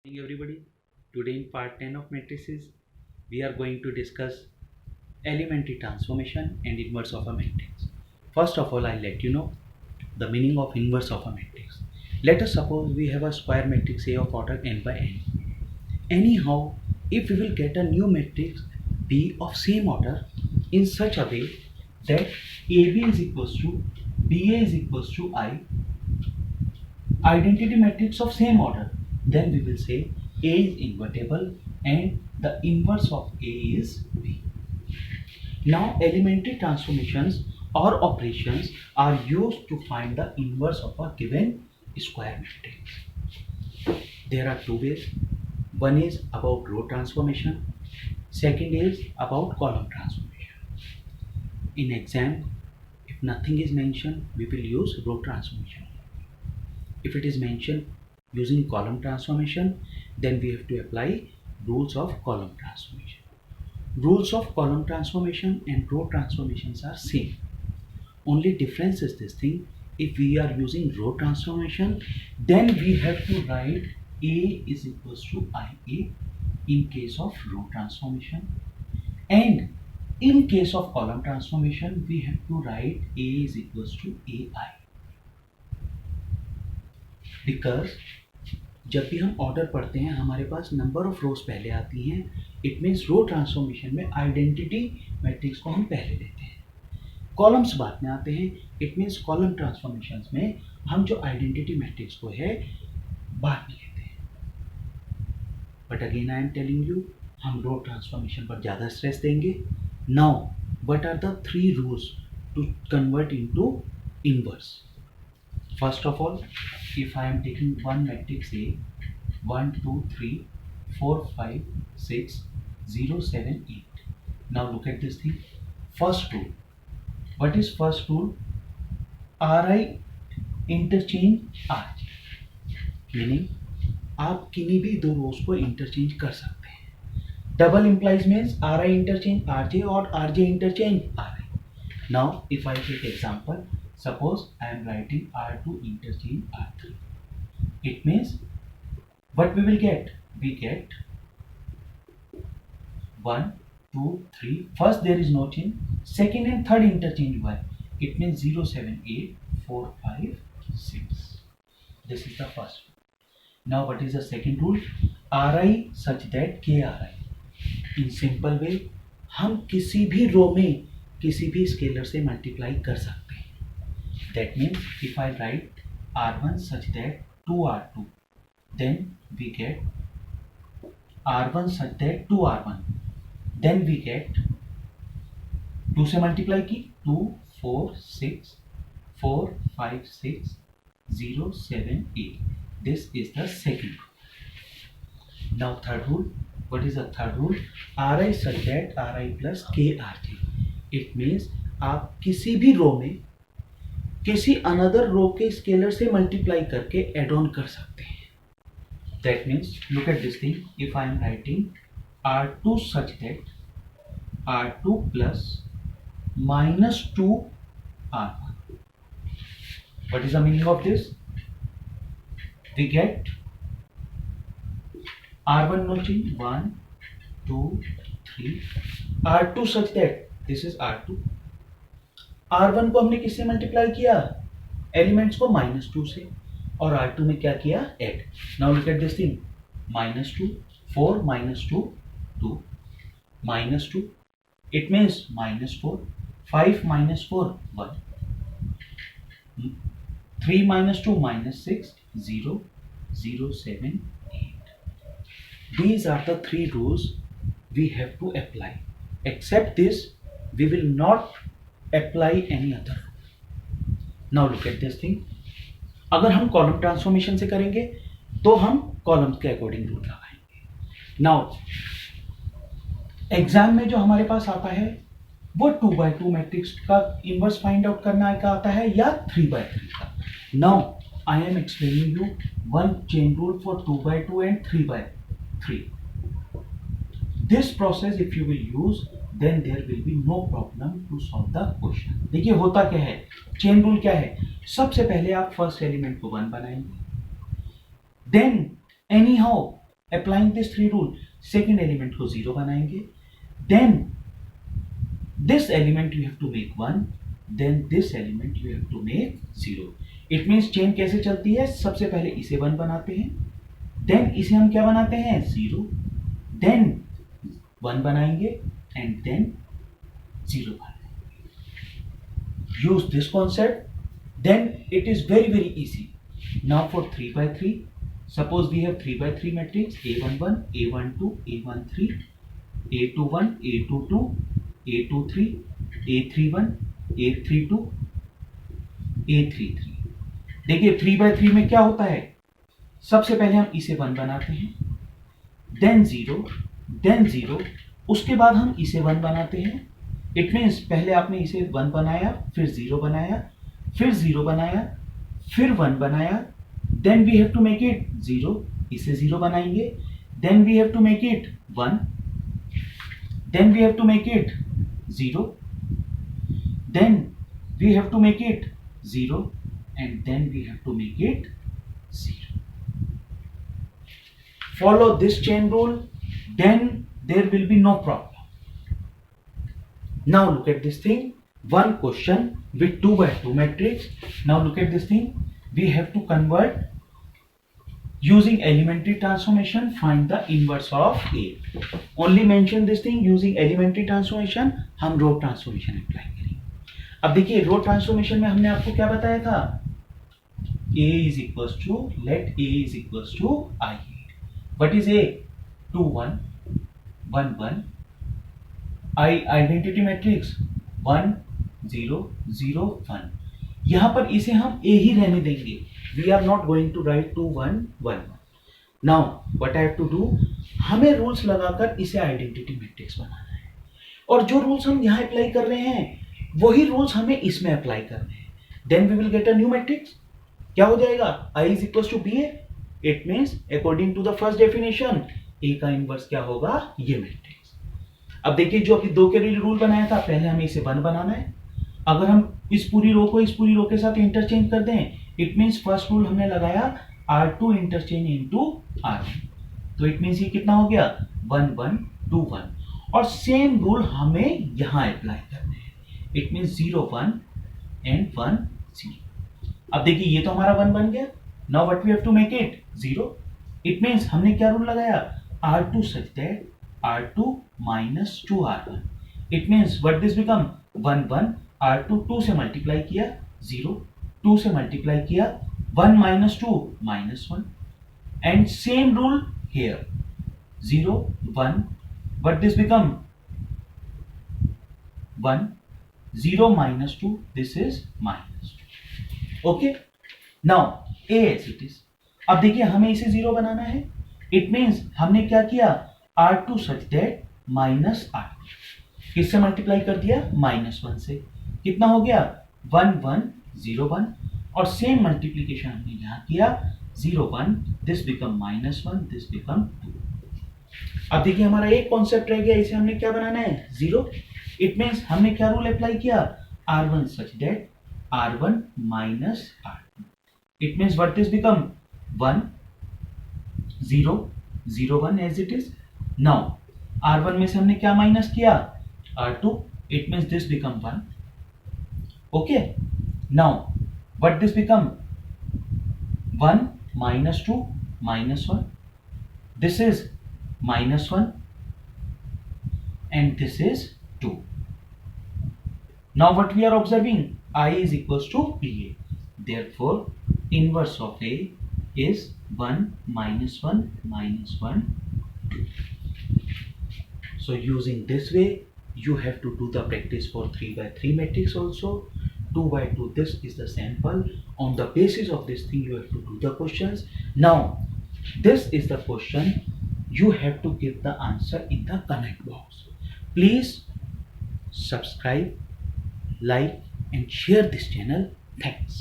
Morning everybody. Today in part 10 of matrices, we are going to discuss elementary transformation and inverse of a matrix. First of all, I'll let you know the meaning of inverse of a matrix. Let us suppose we have a square matrix A of order n by n. Anyhow, if we will get a new matrix B of same order in such a way that AB is equals to BA is equals to I, identity matrix of same order, then we will say A is invertible and the inverse of A is B. Now elementary transformations or operations are used to find the inverse of a given square matrix. There are two ways. One is about row transformation, second is about column transformation. In exam, if nothing is mentioned, we will use row transformation. If it is mentioned using column transformation, then we have to apply rules of column transformation. Rules of column transformation and row transformations are same. Only difference is this thing: if we are using row transformation, then we have to write A is equals to IA in case of row transformation, and in case of column transformation we have to write A is equals to AI. Because जब भी हम order पढ़ते हैं हमारे पास number of रोज पहले आती हैं. It means row transformation में आइडेंटिटी मैट्रिक्स को हम पहले लेते हैं, कॉलम्स बाद में आते हैं. इट मीन्स कॉलम ट्रांसफॉर्मेशन में हम जो आइडेंटिटी मैट्रिक्स को है बाद में लेते हैं. But again I am telling you, हम रो ट्रांसफॉर्मेशन पर ज़्यादा स्ट्रेस देंगे. Now what are the three rules to convert into inverse? First of all, if I am taking one matrix A, 1, 2, 3, 4, 5, 6, 0, 7, 8. Now look at this thing. First rule. What is first rule? Ri interchange Rj. Meaning, आप किन्हीं भी दो रोज को interchange कर सकते हैं. Double implies means Ri interchange Rj और Rj interchange Ri. Now, if I take example, suppose I am writing R2 interchange R3. It means what we will get? We get 1, 2, 3. First there is no change. Second and third interchange Y. It means 0, 7, 8, 4, 5, 6. This is the first. Now what is the second rule? Ri such that KRI. In simple way, हम किसी भी रो में किसी भी scalar से multiply कर सकते हैं. That means if I write R1 such that 2R2, then we get R1 such that 2R1, then we get 2 से मल्टीप्लाई की 2, 4, 6, 4, 5, 6, 0, 7, 8. This is the second rule. Now third rule. What is the third rule? Ri such that Ri plus KRJ. It means आप किसी भी रो में किसी another row के scalar से multiply करके एड ऑन कर सकते हैं. That means look at this thing. If I am writing R2 such that R2 plus -2 R1. What is the meaning of this? We get R1 no change, 1, 2, 3. R2 such that this is R2. R1 को हमने किससे multiply किया? Elements को -2 से. और R2 में क्या किया? Add. Now look at this thing. -2, 4 -2 2, -2. It means -4. 5 -4 1, 3 -2 -6, 0, 0, 7, 8. These are the three rules we have to apply. Except this, we will not apply any other. Now look at this thing. अगर हम column transformation से करेंगे तो हम columns के according rule लगाएंगे. Now exam में जो हमारे पास आता है वो 2x2 मैट्रिक्स का इनवर्स फाइंड आउट करना का आता है या 3x3 का. Now I am explaining you one chain rule for 2x2 and 3x3. This process if you will use, then there will be no problem to solve the question. देखिए होता क्या है, चेन रूल क्या है. सबसे पहले आप फर्स्ट एलिमेंट को 1 बनाएंगे, then anyhow applying this three rule, second element को 0 बनाएंगे, then this element you have to make 1, then this element you have to make 0. It means chain कैसे चलती है, सबसे पहले इसे 1 बनाते हैं, देन इसे हम क्या बनाते हैं 0, देन 1 बनाएंगे एंड देन 0 बनाएंगे. Use this concept, then it is very easy. Now for 3 by 3, suppose we have 3 by 3 matrix, A11, A12, A13, A21, A22, A23, A31, A32, A33. देखिए 3 by 3 में क्या होता है, सबसे पहले हम इसे 1 बनाते हैं, देन 0, देन 0, उसके बाद हम इसे 1 बनाते हैं. इट मीन्स पहले आपने इसे 1 बनाया, फिर 0 बनाया, फिर 0 बनाया, फिर 1 बनाया, then we have to make it 0, इसे 0 बनाएंगे, then we have to make it 1, then we have to make it 0, then we have to make it 0, and then we have to make it 0. Follow this chain rule, then there will be no problem. Now look at this thing, one question with 2 by 2 matrix. Now look at this thing, we have to convert using elementary transformation, find the inverse of A. Only mention this thing, using elementary transformation हम row transformation apply करेंगे. अब देखिए रो transformation में हमने आपको क्या बताया था, A is equals to, let A is equals to I. What is A? 2 1 1 1. I identity matrix 1 0 0 1. यहां पर इसे हम A ही रहने देंगे. We are not going to write 2 1 1 1. Now what I have to do, हमें रूल्स लगाकर इसे आइडेंटिटी मैट्रिक्स बनाना है, और जो रूल्स हम यहां अप्लाई कर रहे हैं वही रूल्स हमें इसमें अप्लाई करने हैं. Then we will get a new matrix. क्या हो जाएगा, I is equals to BA. It means according to the first definition A का इनवर्स क्या होगा, ये मैट्रिक्स. अब देखिए जो अभी 2 के लिए रूल बनाया था, पहले हमें इसे 1 बनाना है. अगर हम इस पूरी रो को इस पूरी रो के साथ इंटरचेंज कर दें, इट मीन्स फर्स्ट रूल हमने लगाया R2 इंटरचेंज इनटू R1, तो इट मीन्स ये कितना हो गया 1 1 2 1. और सेम रूल हमें यहां अप्लाई करने हैं. It means 0 1 and 1 0. अब देखिए ये तो हमारा 1 बन गया. Now what we have to make it 0. It means हमने क्या रूल लगाया, R2 such that R2 minus 2R1. It means what this become 1 1. R2 2 से मल्टीप्लाई किया 0, 2 से मल्टीप्लाई किया 1 minus 2 minus 1. And same rule here 0 1. What this become 1 0 minus 2. This is minus 2. Okay. Now A as it is. अब देखिए हमें इसे 0 बनाना है. It means हमने क्या किया, R2 such that minus R2, किससे मल्टीप्लाई कर दिया, -1 से. कितना हो गया 1 1 0 1. और सेम मल्टीप्लीकेशन हमने यहां किया 0 1. This become -1, this become 2. अब देखिए हमारा एक कॉन्सेप्ट रह गया, इसे हमने क्या बनाना है 0. इट मीन्स हमने क्या रूल अप्लाई किया, R1 such that R1 minus R2. It means what this become 1 0 0 1 as it is. Now R1 में से हमने क्या माइनस किया, R2. It means this become 1. Okay. Now what this become 1 minus 2 minus 1. This is -1 and this is 2. Now what we are observing, I is equals to PA. Therefore inverse of A is 1 minus 1 minus 1 2. So using this way you have to do the practice for 3 by 3 matrix also. 2 by 2, this is the sample. On the basis of this thing you have to do the questions. Now this is the question, you have to give the answer in the comment box. Please subscribe, like and share this channel. Thanks.